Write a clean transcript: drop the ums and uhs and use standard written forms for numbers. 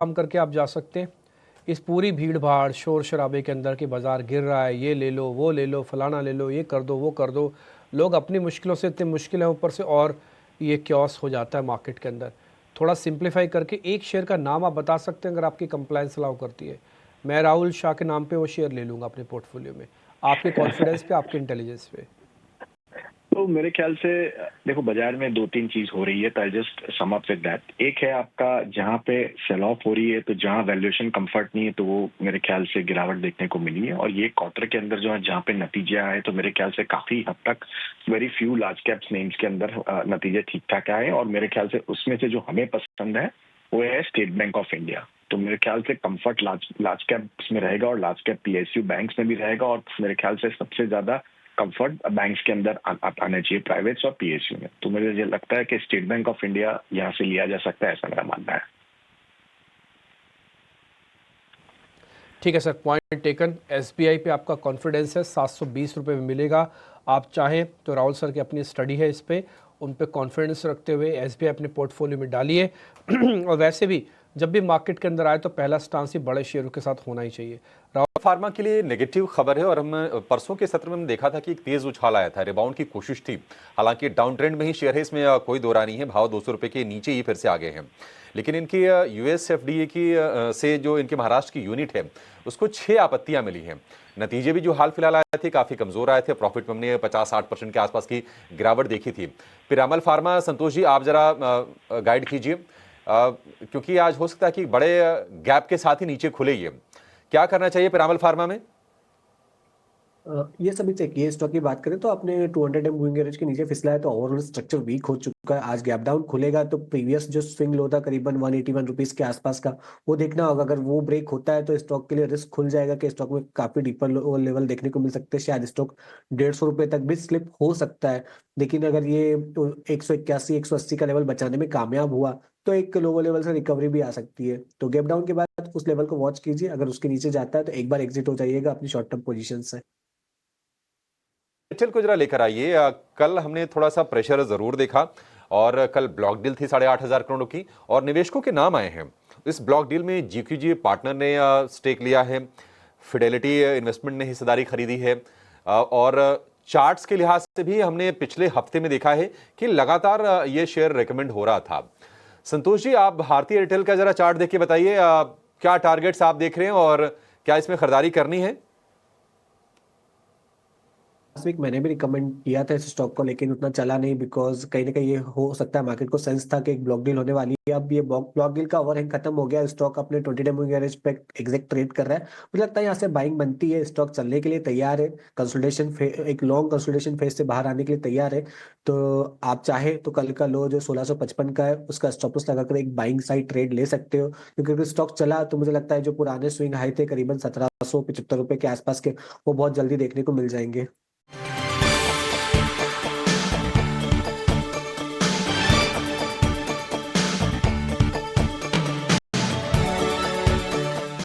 काम करके आप जा सकते हैं। इस पूरी भीड़ भाड़ शोर शराबे के अंदर कि बाज़ार गिर रहा है, ये ले लो, वो ले लो, फलाना ले लो, ये कर दो, वो कर दो, लोग अपनी मुश्किलों से इतने मुश्किल है, ऊपर से और ये क्योस हो जाता है मार्केट के अंदर। थोड़ा सिंप्लीफाई करके एक शेयर का नाम आप बता सकते हैं अगर आपकी कंप्लायंस अलाउ करती है। मैं राहुल शाह के नाम पे वो शेयर ले लूँगा अपने पोर्टफोलियो में, आपके कॉन्फिडेंस पे, आपके इंटेलिजेंस पे। तो मेरे ख्याल से देखो, बाजार में दो तीन चीज हो रही है, तो I just sum up with that. एक है आपका जहां पे सेल ऑफ हो रही है, तो जहां वैल्यूएशन कंफर्ट नहीं है, तो वो मेरे ख्याल से गिरावट देखने को मिली है। और ये क्वार्टर के अंदर जो है जहां पे नतीजे आए, तो मेरे ख्याल से काफी हद तक very few large caps names के अंदर नतीजे ठीक ठाक आए। और मेरे ख्याल से उसमें से जो हमें पसंद है वो है स्टेट बैंक ऑफ इंडिया। तो मेरे ख्याल से कंफर्ट लार्ज कैप्स में रहेगा और लार्ज कैप पीएसयू बैंक्स में भी रहेगा। और मेरे ख्याल से सबसे ज्यादा कंफर्ट बैंक्स के अंदर आना चाहिए, प्राइवेट्स और पीएसयू में। तो मुझे ये लगता है कि स्टेट बैंक ऑफ इंडिया यहाँ से लिया जा सकता है, ऐसा मेरा मानना है। ठीक है सर, पॉइंट टेकन। एसबीआई पे आपका कॉन्फिडेंस है, 720 रुपये में मिलेगा। आप चाहें तो राहुल सर की अपनी स्टडी है इस पे, उन पे कॉन्फिडेंस रखते हुए एसबीआई अपने पोर्टफोलियो में डालिए। और वैसे भी जब भी मार्केट के अंदर आए तो पहला स्टांस ही बड़े शेयरों के साथ होना ही चाहिए। राहुल फार्मा के लिए नेगेटिव खबर है और हम परसों के सत्र में हमने देखा था कि एक तेज उछाल आया था, रिबाउंड की कोशिश थी। हालांकि डाउन ट्रेंड में ही शेयर है, इसमें कोई दो राय नहीं है। भाव 200 रुपए के नीचे ही फिर से आ गए हैं। लेकिन इनकी यूएस एफडीए की से जो इनके महाराष्ट्र की यूनिट है उसको 6 आपत्तियां मिली हैं। नतीजे भी जो हाल फिलहाल आए थे काफी कमजोर आए थे। प्रॉफिट में हमने 50-60% के आसपास की गिरावट देखी थी। पिरामल फार्मा, संतोष जी आप जरा गाइड कीजिए, क्योंकि आज हो सकता है कि बड़े गैप के साथ ही नीचे खुले। ये क्या करना चाहिए पिरामल फार्मा में? ये सभी चेक, ये स्टॉक की बात करें तो आपने 200 मूविंग एवरेज के नीचे फिसला है, तो ओवरऑल स्ट्रक्चर वीक हो चुका है। आज गैप डाउन खुलेगा तो प्रीवियस जो स्विंग लो था करीबन 181 रुपीज के आसपास का, वो देखना होगा। अगर वो ब्रेक होता है तो स्टॉक के लिए रिस्क खुल जाएगा कि स्टॉक में काफी डीपर लेवल देखने को मिल सकते हैं। शायद स्टॉक 150 रुपए तक भी स्लिप हो सकता है। लेकिन अगर ये 181-180 का लेवल बचाने में कामयाब हुआ तो एक लोअर लेवल से रिकवरी भी आ सकती है। तो गैप डाउन के बाद उस लेवल को वॉच कीजिए, अगर उसके नीचे जाता है तो एक बार एग्जिट हो जाइएगा अपनी शॉर्ट टर्म पोजीशन से। एयरटेल को जरा लेकर आइए। कल हमने थोड़ा सा प्रेशर जरूर देखा और कल ब्लॉक डील थी 8,500 करोड़ की और निवेशकों के नाम आए हैं। इस ब्लॉक डील में जीक्यूजी पार्टनर ने स्टेक लिया है, फिडेलिटी इन्वेस्टमेंट ने हिस्सेदारी खरीदी है और चार्ट्स के लिहाज से भी हमने पिछले हफ्ते में देखा है कि लगातार ये शेयर रेकमेंड हो रहा था। संतोष जी आप भारतीय एयरटेल का जरा चार्ट देख के बताइए, क्या टारगेट्स आप देख रहे हैं और क्या इसमें खरीदारी करनी है? लास्ट वीक मैंने भी रिकमेंड किया था इस स्टॉक को, लेकिन उतना चला नहीं, बिकॉज कहीं ना कहीं ये हो सकता है मार्केट को सेंस था कि एक ब्लॉक डील होने वाली है। अब ये ब्लॉक डील का ओवरहैंग खत्म हो गया, स्टॉक अपने 20 डे मूविंग एवरेज पे एग्जैक्ट ट्रेड कर रहा है। मुझे लगता है यहाँ से बाइंग बनती है, स्टॉक चलने के लिए तैयार है। कंसोलिडेशन एक लॉन्ग कंसोलिडेशन फेज से बाहर आने के लिए तैयार है। तो आप चाहे तो कल का लो जो 1655 का है उसका स्टॉप लॉस लगाकर एक बाइंग साइड ट्रेड ले सकते हो, क्योंकि अगर स्टॉक चला तो मुझे लगता है जो पुराने स्विंग हाई थे करीबन 1775 रुपए के आसपास के, वो बहुत जल्दी देखने को मिल जाएंगे।